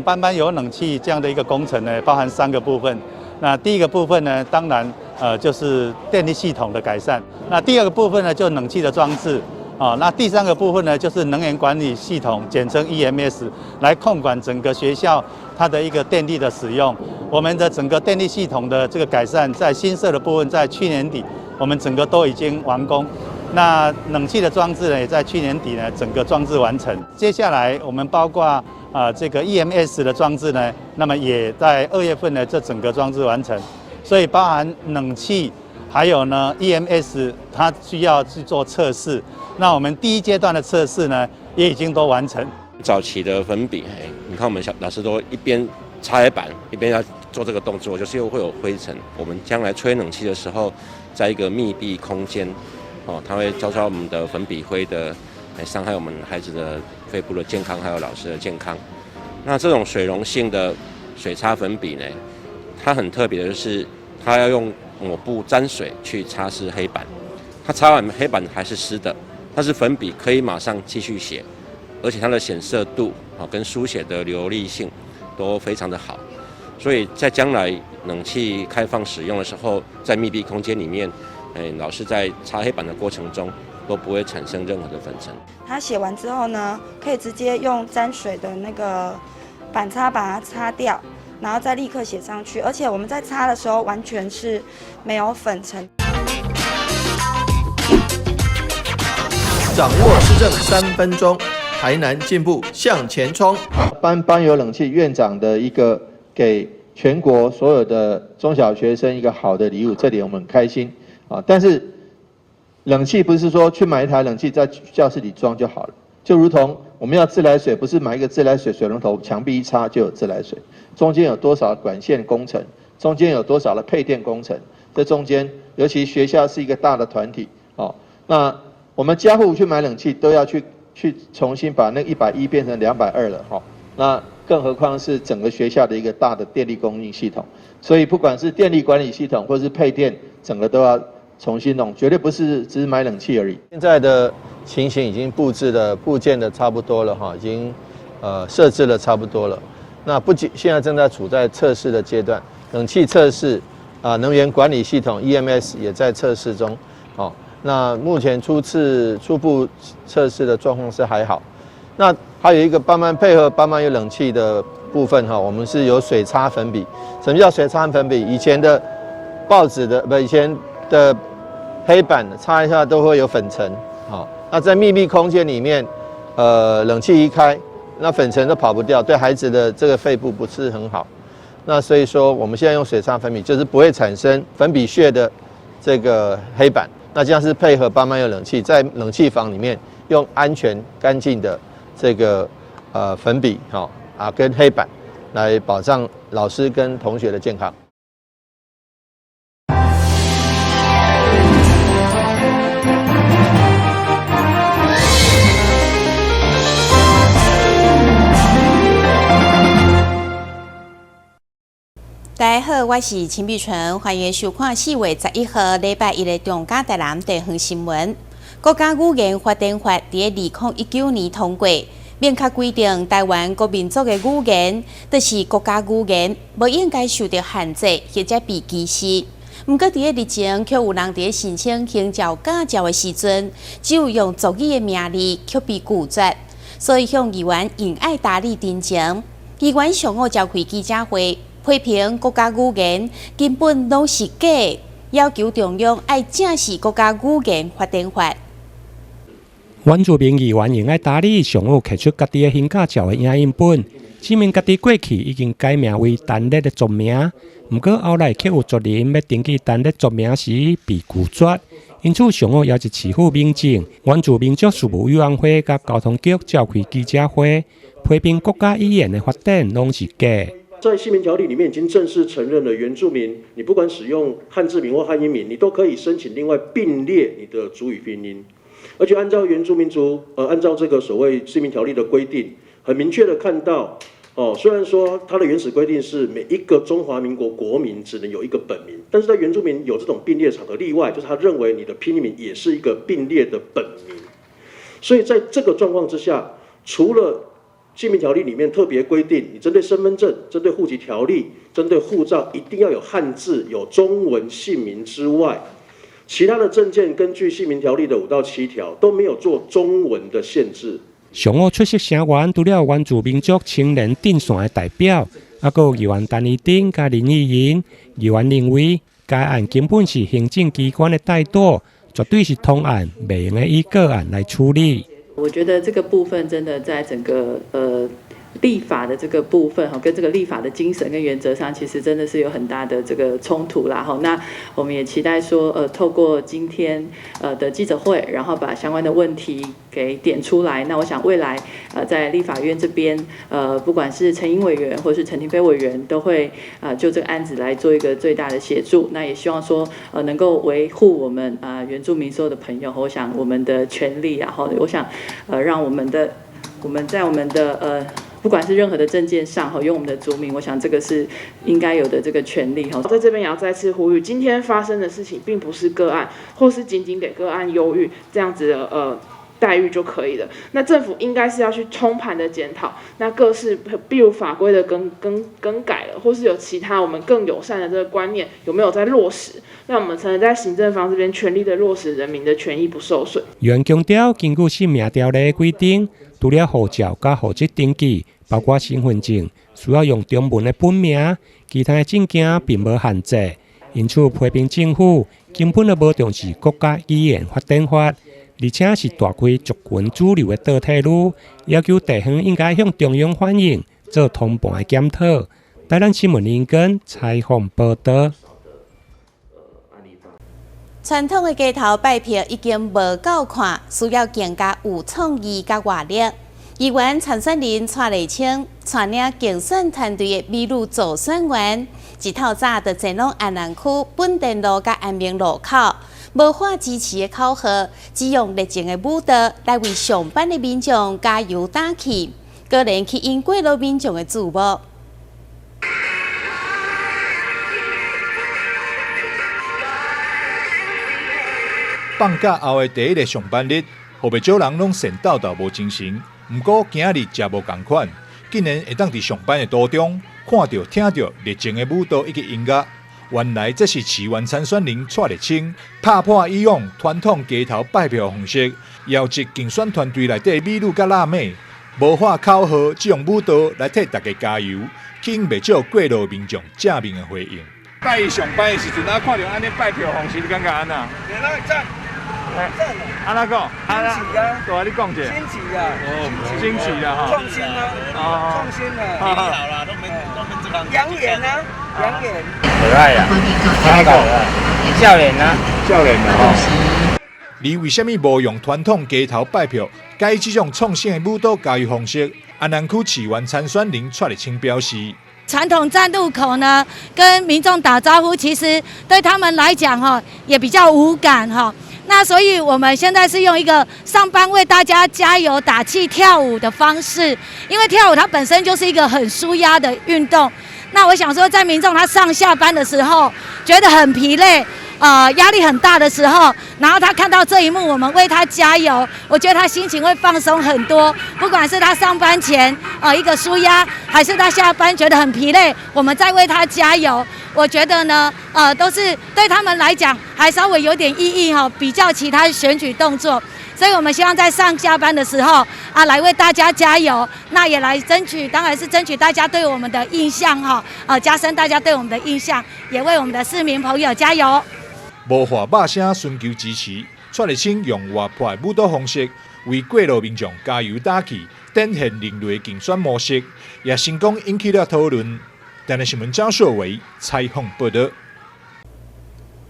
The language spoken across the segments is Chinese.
班班有冷气这样的一个工程呢，包含3个部分。那第一个部分呢，当然就是电力系统的改善。那第二个部分呢，就冷气的装置。那第3个部分呢，就是能源管理系统，简称 EMS， 来控管整个学校它的一个电力的使用。我们的整个电力系统的这个改善，在新设的部分，在去年底我们整个都已经完工。那冷气的装置呢，也在去年底呢整个装置完成。接下来我们包括这个 EMS 的装置呢，那么也在2月份呢这整个装置完成。所以包含冷气，还有呢 EMS， 它需要去做测试。那我们第1阶段的测试呢，也已经都完成。早期的粉笔，你看我们老师都一边擦黑板，一边要做这个动作，就是会有灰尘。我们将来吹冷气的时候，在一个密闭空间，它会浇出我们的粉笔灰的，伤害我们孩子的肺部的健康，还有老师的健康。那这种水溶性的水擦粉笔呢，它很特别的是，它要用抹布沾水去擦拭黑板，它擦完黑板还是湿的。但是粉笔可以马上继续写，而且它的显色度跟书写的流利性都非常的好，所以在将来冷气开放使用的时候，在密闭空间里面，老师在擦黑板的过程中都不会产生任何的粉尘。他写完之后呢，可以直接用沾水的那个板擦把它擦掉，然后再立刻写上去，而且我们在擦的时候完全是没有粉尘。掌握施政3分钟，台南进步向前冲。班有冷气，院长的一个给全国所有的中小学生一个好的礼物，这点我们很开心啊。但是冷气不是说去买一台冷气在教室里装就好了，就如同我们要自来水，不是买一个自来水水龙头，墙壁一插就有自来水，中间有多少管线工程，中间有多少的配电工程，这中间尤其学校是一个大的团体哦，那我们家户去买冷气都要去重新把那110变成220了哈，那更何况是整个学校的一个大的电力供应系统，所以不管是电力管理系统或是配电，整个都要重新弄，绝对不是只是买冷气而已。现在的情形已经布建的差不多了哈，已经设置了差不多了。那现在正在处在测试的阶段，冷气测试能源管理系统 EMS 也在测试中哦。那目前初步测试的状况是还好。那还有一个配合班班有冷气的部分哈，我们是有水擦粉笔。什么叫水擦粉笔？以前的报纸以前的黑板擦一下都会有粉尘，好，那在密闭空间里面，冷气一开，那粉尘都跑不掉，对孩子的这个肺部不是很好。那所以说，我们现在用水擦粉笔，就是不会产生粉笔屑的这个黑板。那这样是配合班班有冷气，在冷气房里面用安全干净的这个粉笔跟黑板来保障老师跟同学的健康。大家好，我是陈碧纯，欢迎收看4月11号礼拜一的中嘉台南地方新闻。国家语言发展法在2019年通过，明确规定台湾国民族的语言，就是国家语言，不应该受到限制或者被歧视。不过，在日前却有人在申请行照驾照的时阵，只有用族语的名字却被拒绝，所以向议员应爱达理陈情。议员上午召开记者会。批评国家语言根本都是假，要求中央爱正视国家语言发展法。原住民议员应爱达理上午摕出家己的行驾照的影印本，证明家己过去已经改名为单列的族名，不过后来却有族人要登记单列族名时被拒绝，因此上午邀集市府民政、原住民族事务委员会甲交通局召开记者会，批评国家语言的发展拢是假。在新民条例里面已经正式承认了原住民，你不管使用汉字名或汉音名，你都可以申请另外并列你的族语拼音，而且按照原住民族按照这个所谓新民条例的规定，很明确的看到虽然说它的原始规定是每一个中华民国国民只能有一个本名，但是在原住民有这种并列场合例外，就是他认为你的拼音名也是一个并列的本名，所以在这个状况之下，除了姓名条例里面特别规定，你针对身份证、针对户籍条例、针对护照，一定要有汉字、有中文姓名之外，其他的证件根据姓名条例的5到7条都没有做中文的限制。上午出席成员除了原住民族青年阵线的代表，还有议员陈怡丁甲林议员，议员认为该案根本是行政机关的怠惰，绝对是通案，袂用以个案来处理。我觉得这个部分真的在整个立法的这个部分哈，跟这个立法的精神跟原则上，其实真的是有很大的这个冲突啦哈。那我们也期待说，透过今天的记者会，然后把相关的问题给点出来。那我想未来在立法院这边，不管是陈英委员或是陈廷飞委员，都会就这个案子来做一个最大的协助。那也希望说能够维护我们原住民所有的朋友，我想我们的权利，然后我想让我们在我们的不管是任何的证件上，用我们的族名，我想这个是应该有的这个权利。在这边也要再次呼吁，今天发生的事情并不是个案，或是仅仅给个案忧郁这样子的待遇就可以了。那政府应该是要去通盘的检讨，那各式比如法规的更改了，或是有其他我们更友善的这个观念有没有在落实，让我们才能在行政方这边全力的落实人民的权益不受损。原强调，根据姓名条例的规定，除了护照甲户籍登记，包括身份证，需要用中文的本名，其他的证件并无限制。因此，批评政府根本就无重视国家语言发展法，而且是大开族群主流的倒退路，要求地方应该向中央反映，做通盘的检讨。台南新闻林根采访报道。传统的街头拜票已经无够看，需要更加有创意甲活力。议员参选人蔡丽清带领竞选团队的美女助选员，一透早就前往安南区本田路甲安明路口，无法支持的口号，只用热情的舞蹈来为上班的民众加油打气，个人吸引过路民众的注目。放假后的第一个上班日，后袂少人拢神叨叨无精神。不过今日也无同款，竟然会当伫上班的途中看到、听到热情的舞蹈以及音乐。原来这是市员参选人蔡丽清打破以往传统街头拜票方式，邀集竞选团队内底美女甲辣妹，无法口号，只用舞蹈来替大家加油，吸引袂少过路民众正面的回应。拜一上班的时阵，看到安尼拜票方式，你感觉安那？安那讲？安那？对啊，你讲者。新奇啊！哦，新奇啊！哈。创新啊！哦，创新啊！挺好啦，都没这个。养眼啊，养眼。可爱啊！那个笑脸啊，笑脸啊！哈。你为什么无用传统街头拜票，改这种创新的舞蹈加油方式？安南区市员参选人蔡丽清表示。传统站路口呢，跟民众打招呼，其实对他们来讲也比较无感那所以我们现在是用一个上班为大家加油打气跳舞的方式，因为跳舞它本身就是一个很舒压的运动。那我想说，在民众他上下班的时候觉得很疲累，压力很大的时候，然后他看到这一幕，我们为他加油，我觉得他心情会放松很多。不管是他上班前一个舒压，还是他下班觉得很疲累，我们再为他加油。我觉得呢，都是对他们来讲还稍微有点意义比较其他选举动作。所以我们希望在上下班的时候来为大家加油，那也来争取，当然是争取大家对我们的印象加深大家对我们的印象，也为我们的市民朋友加油。无话把声寻求支持，蔡丽清用活泼舞蹈方式为过路民众加油打气，展现另类竞选模式，也成功引起了讨论。台南新闻张硕伟采访报道。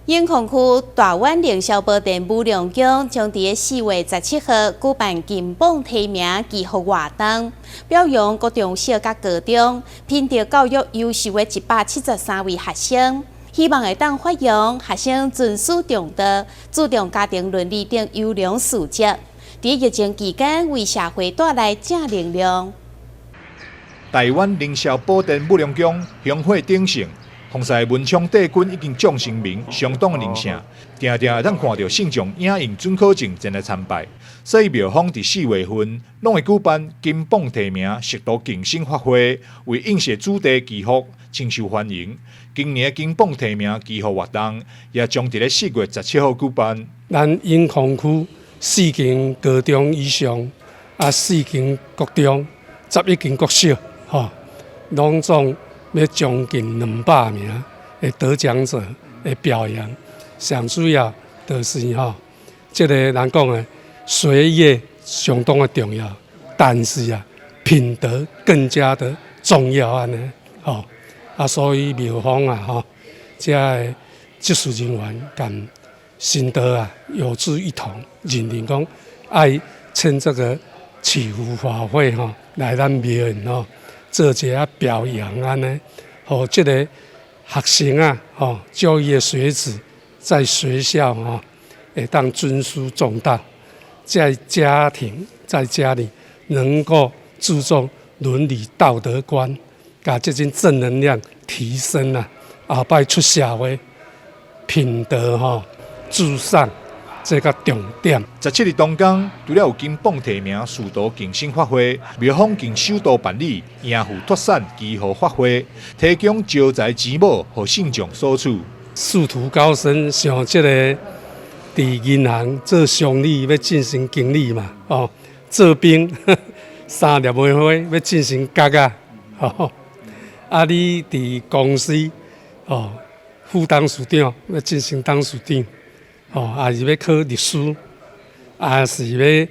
永康区大湾凌霄宝殿武良宫将伫4月17号举办金榜题名祈福活动，表扬各中小甲高中品德教育优秀的173位学生，希望会当发扬学生遵守重道、注重家庭伦理等优良素质，伫疫情期间为社会带来正能量。台湾凌霄宝殿武良宫香火鼎盛。同时文昌帝君已经降声明，相当灵性，定定会当看到信众影印准考证前来参拜。所以庙方伫4月份拢会举办金榜题名、识读竞争发挥，为应写主题祈福，深受欢迎。今年的金榜题名祈福活动也将伫咧4月17号举办。咱永康区4间高中以上，4间国中，11间国小，拢总要将近200名的得奖者的表扬。上主要就是这个人讲的学业相当的重要，但是品德更加的重要安尼，所以庙方这个技术人员跟心得有志一同，认定讲爱趁这个祈福法会来咱庙院做一下表扬安尼，互这个学生教育的学子在学校会当尊师重道，在家庭在家里能够注重伦理道德观，把这种正能量提升后摆出社会品德至上。这个重点。17日当天，除了有金榜题名、序读竞争发挥，庙方更首度办理迎富脱伞祈福发挥，提供招财钱母和信众所处。仕途高升，像这个伫银行做商理要进行经理嘛，做兵3粒玫瑰要进行角你伫公司副董事长要进行董事长。也是要考律师，也是要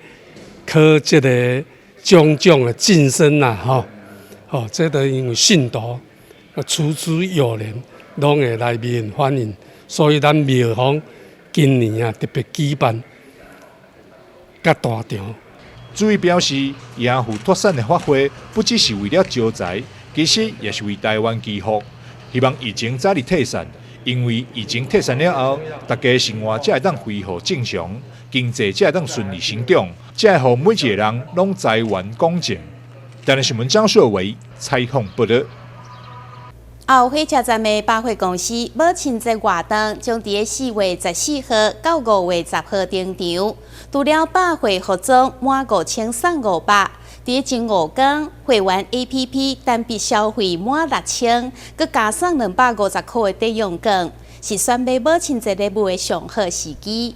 考这个种种的晋升这都因为信徒出之有年，拢会来面欢迎，所以咱庙方今年特别举办较大场。注意表示，迎富脱伞的发挥不只是为了招财，其实也是为台湾祈福，希望疫情早日退散。因为疫情退散了后，大家生活才会当恢复正常，经济才会当顺利成长，才会让每一个人拢财源广进。台南新闻张硕维采访报道。后火车站的百货公司母亲节活动将伫4月14号到5月10号登场。除了百货服装满5000送500，伫前5天会员 APP 单笔消费满6000，佮加送250块的抵用券，是选买母亲节礼物的上好时机。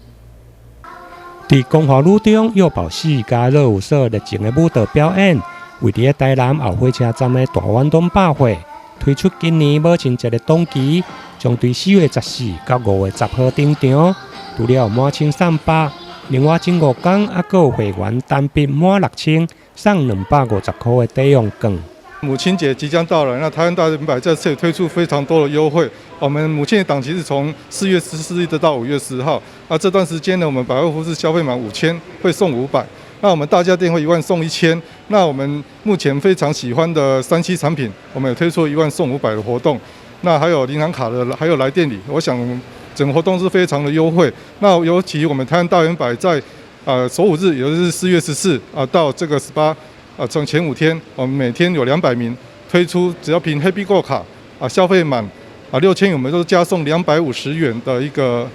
伫光华路中幼保系加热舞社热情的舞蹈表演，为伫台南后火车站的大湾东百货推出今年母亲节的档期，将伫4月14到5月10号登场。除了满千送8，另外前5天还有会员单笔满6000送250块的抵用券。母亲节即将到来，那台湾大人百这次也推出非常多的优惠。我们母亲节档期是从4月14日到5月10号。那这段时间呢，我们百货服饰消费满5000会送500。那我们大家电会1万送1000。那我们目前非常喜欢的3C产品，我们也推出1万送500的活动。那还有银行卡的，还有来店礼，我想整个活动是非常的优惠。那尤其我们台湾大圆百在首5日，也就是4月14到这个18。从前5天，我们每天有200名推出，只要凭 Happy Go 卡消费满6000元，我们都加送250元的一个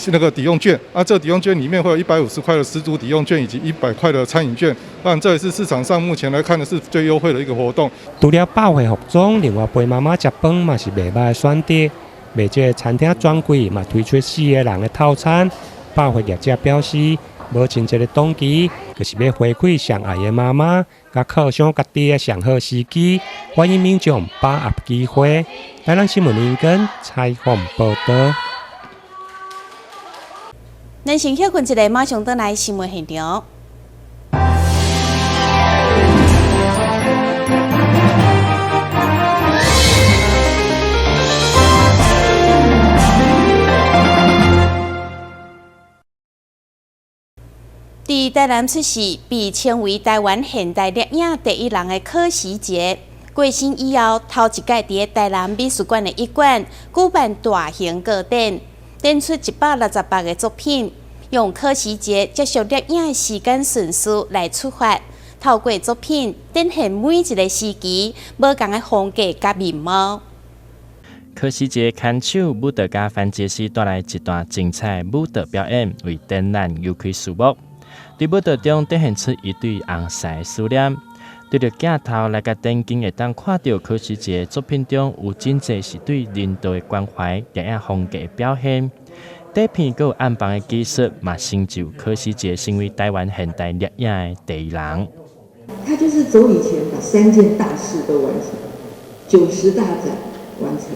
那个抵用券。这抵用券里面会有150块的十足抵用券，以及100块的餐饮券。当然，这也是市场上目前来看的是最优惠的一个活动。除了百货服装，另外陪妈妈吃饭嘛是袂歹的选择。卖这个餐厅专柜嘛推出4个人的套餐。百货业者表示，母亲节的档期，就是要回馈上爱的妈妈，甲犒赏家己的上好时机，欢迎民众把握机会。台南新闻林根采访报道。咱先休困一下，马上转来新闻现场。伫台南出世，被称为台湾现代摄影第一人的柯时杰，过身以后，头一届伫台南美术馆的一馆举办大型个展，展出168个作品，用柯时杰接受摄影的时间顺序来出发，透过作品展现每一个时期不同的风格甲面貌。科视节牵手舞蹈家范杰斯带来一段精彩舞蹈表演，为展览又开序幕。在舞蹈中展现出一对红色的思念。对着镜头来甲电竞会当看到科视节作品中有真侪是对人道的关怀、电影风格的表现。底片还有暗房的技术，嘛成就科视节成为台湾现代摄影的第一人。他就是走以前把3件大事都完成，90大展完成，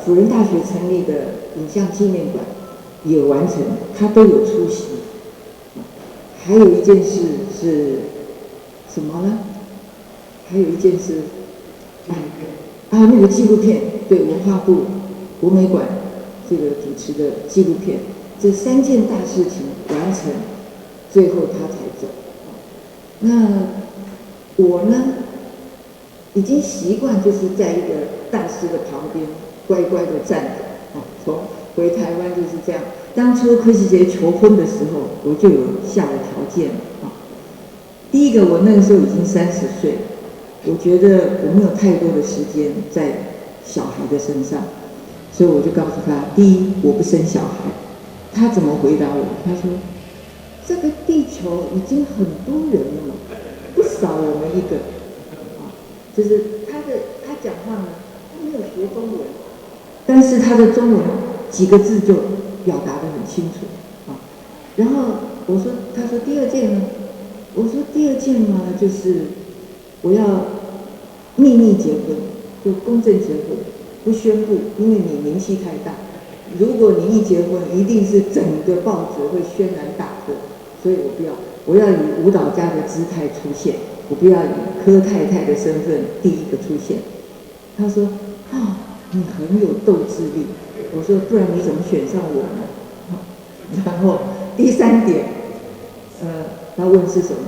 辅仁大学成立的影像纪念馆也完成，他都有出席。还有一件事是什么呢？还有一件事，那个纪录片，对，文化部国美馆这个主持的纪录片，这3件大事情完成，最后他才走。那我呢，已经习惯就是在一个大师的旁边乖乖的站着，从回台湾就是这样。当初柯世杰求婚的时候，我就有下了条件啊。第一个，我那个时候已经30岁，我觉得我没有太多的时间在小孩的身上，所以我就告诉他：第一，我不生小孩。他怎么回答我？他说：这个地球已经很多人了，不少我们一个。就是他讲话呢，他没有学中文，但是他的中文几个字就表达得很清楚啊。然后他说第2件呢？我说第2件嘛，就是我要秘密结婚，就公证结婚，不宣布，因为你名气太大。如果你一结婚，一定是整个报纸会轩然大波，所以我不要，我要以舞蹈家的姿态出现，我不要以柯太太的身份第一个出现。他说：你很有斗志力。我说：不然你怎么选上我呢？然后第3点，他问是什么？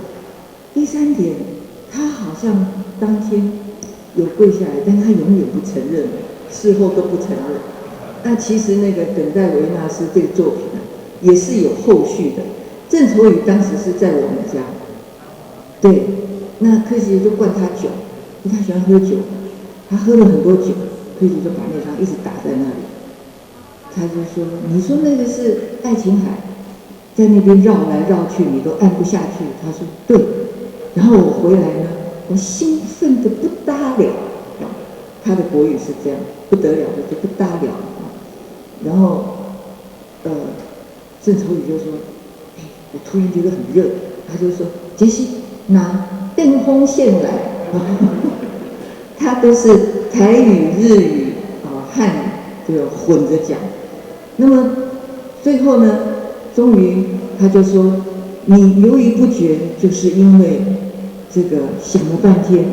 第3点，他好像当天有跪下来，但他永远不承认，事后都不承认。那其实那个《等待维纳斯》这个作品也是有后续的。郑愁予当时是在我们家，对，那柯世杰就灌他酒，因为他喜欢喝酒，他喝了很多酒，柯世杰就把那张一直打在那里。他就说：你说那个是爱琴海，在那边绕来绕去，你都按不下去。他说：对。然后我回来呢，我兴奋得不得了，他的国语是这样，不得了的就不得了。然后，郑愁予就说：我突然觉得很热。他就说：杰西，拿电风线来。他都是台语、日语汉语这个混着讲。那么最后呢，终于他就说：你犹豫不决，就是因为这个想了半天，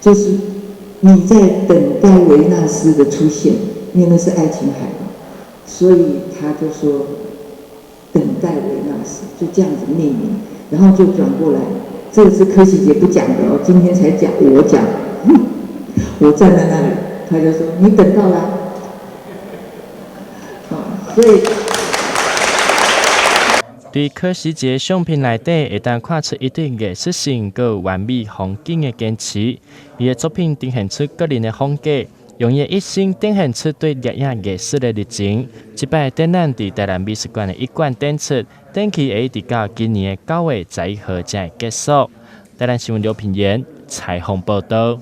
就是你在等待维纳斯的出现，因为那是爱琴海嘛，所以他就说等待维纳斯，就这样子命名，然后就转过来。这个是柯世杰不讲的哦，今天才讲，我讲。我站在那里，他就说：你等到啦。所以，在柯世杰相片内底，会当看出一对艺术性、佮完美风景的坚持。伊的作品呈现出个人的风格，用伊的一生呈现出对摄影艺术的热情。这摆展览伫台南美术馆的1馆展出，展期会一直到今年的9月11号才会结束。台南新闻刘品言采访报道。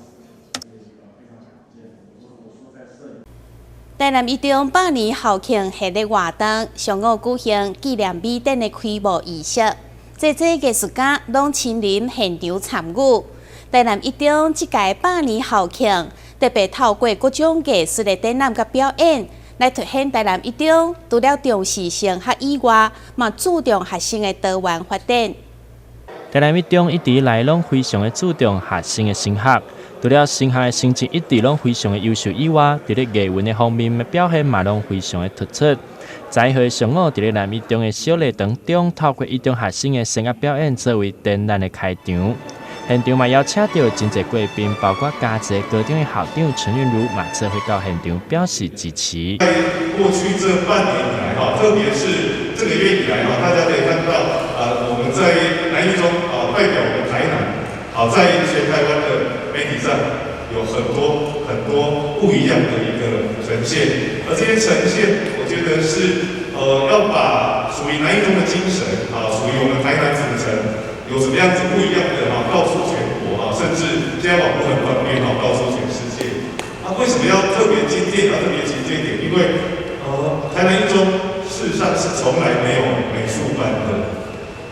台南一中100年校庆系列活动上午举行纪念米店的开幕仪式，侪艺术家拢亲临现场参与。台南一中这届100年校庆特别透过各种艺术的展览甲表演，来凸显台南一中除了重视升学以外，嘛注重学生的多元发展。台南一中一直以来拢非常的注重学生的升学。除了升学的成绩一直拢非常的优秀以外，伫咧艺文的方面的表现嘛拢非常的突出。在会上午伫咧南一中的小礼堂中，透过一中学生的声乐表演作为展览的开场。现场嘛邀请到真侪贵宾，包括嘉义高中的校长陈韵如嘛做伙到现场表示支持。在过去这半年以来特别是这个月以来大家可以看到我们在南一中代表我们台南在全台湾的媒体上有很多不一样的一个呈现，而这些呈现，我觉得是要把属于南一中的精神啊，属于我们台南府城有什么样子不一样的告诉全国甚至现在网络很方便告诉全世界。为什么要特别今天特别提这一点？因为台南一中事实上是从来没有美术班的。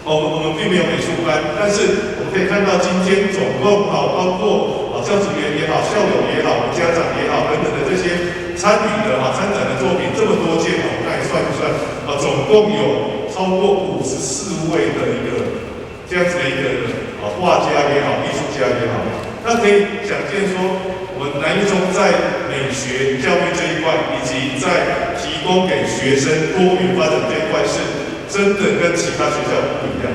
我们并没有美术班，但是我们可以看到今天总共包括教职员也好、校友也好、家长也好等等的这些参与的参展的作品这么多件，我们来算一算，总共有超过54位的一个这样子的一个画家也好、艺术家也好，那可以想见说，我们南一中在美学教育这一块，以及在提供给学生多元发展这一块是。真的跟其他学校不一样。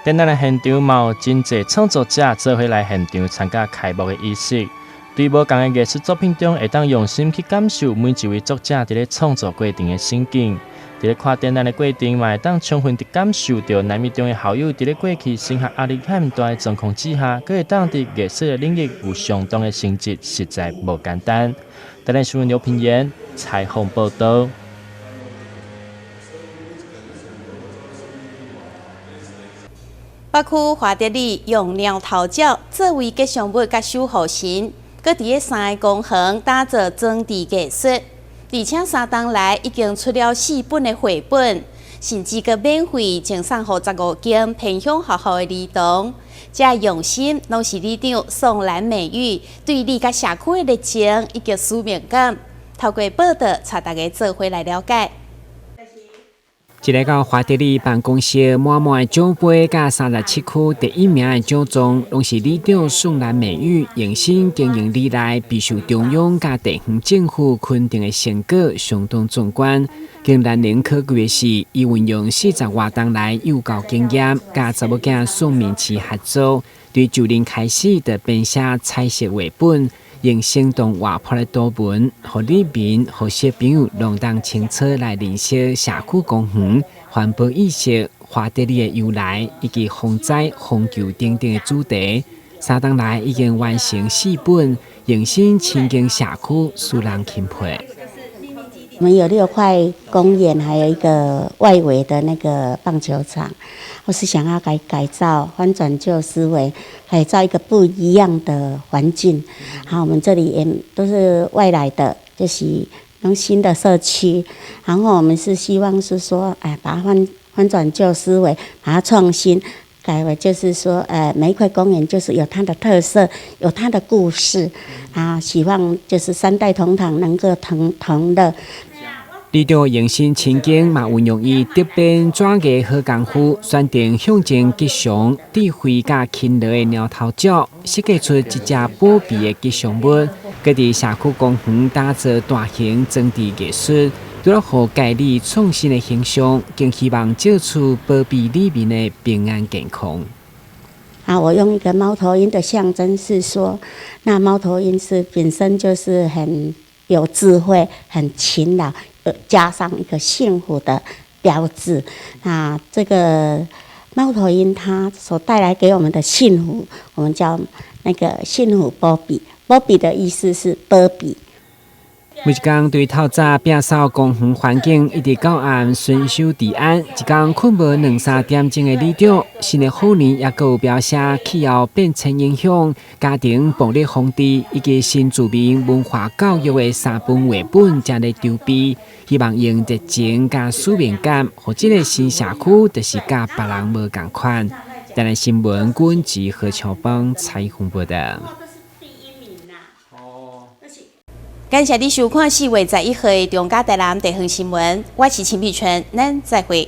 展览的现场嘛，有真侪创作者做伙来现场参加开幕的仪式。对无同的艺术作品中，会当用心去感受每一位作者伫咧创作过程的心境。伫咧看展览的过程嘛，会当充分地感受到南一中的校友伫咧过去升学压力很大的状况之下，佮会当伫艺术的领域有相当的成绩，实在无简单。台南新闻刘品言采访报道。北区华德里用鸟头鸟作为吉祥物甲守护神，搁伫个3个公园打造装置艺术，而且3天来已经出了4本的绘本，甚至搁免费赠送予15间偏乡学校的儿童。这用心拢是里长宋兰美玉对你甲社区的热情以及使命感。透过报道，带大家做伙来了解。一个到华德里办公室满满的奖杯，甲37区第1名的奖状，拢是里长宋兰美玉用心经营以来，备受中央甲地方政府肯定的成果，相当壮观。经兰宁可贵的是，伊运用40多年来幼教经验，甲15间宋明市合作，对就年开始就编写彩色绘本。用生动活泼的图文，互里民、互小朋友拢当清楚来认识社区公园、环保意识、华德里的由来，以及防灾、防救等等的主题。3天来已经完成4本，用心亲近社区，使人钦佩。我们有6块公园，还有一个外围的那个棒球场。我是想要改造，翻转旧思维，改造一个不一样的环境。好，我们这里也都是外来的，就是用新的社区。然后我们是希望是说，把它翻转旧思维，把它创新。改为就是说，每一块公园就是有它的特色，有它的故事，啊，希望就是3代同堂能够同乐。里长用心亲近，嘛运用伊特别专业好功夫，选定象征吉祥、智慧甲勤劳的鸟头鸟，设计出一只宝贝的吉祥物。佮伫社区公园打造大型装置艺术，除了互家里创新的形象，更希望照出保庇里民的平安健康。我用一个猫头鹰的象征是说，那猫头鹰是本身就是很有智慧、很勤劳。加上一个幸福的标志，那这个猫头鹰它所带来给我们的幸福，我们叫那个幸福波比。波比的意思是波比。每一天对透早摒扫公园环境，一直到暗遵守治安，一天困无2-3点钟的里长，新的虎年也有描写气候变迁影响、家庭暴力防治以及新住民文化教育的3本绘本正在筹备，希望用热情加使命感，互这个新社区就是甲别人无共款。台南新闻阮及何乔邦采访报道。感谢你收看4月11号的中嘉台南地方新闻，我是陈碧泉，咱再会。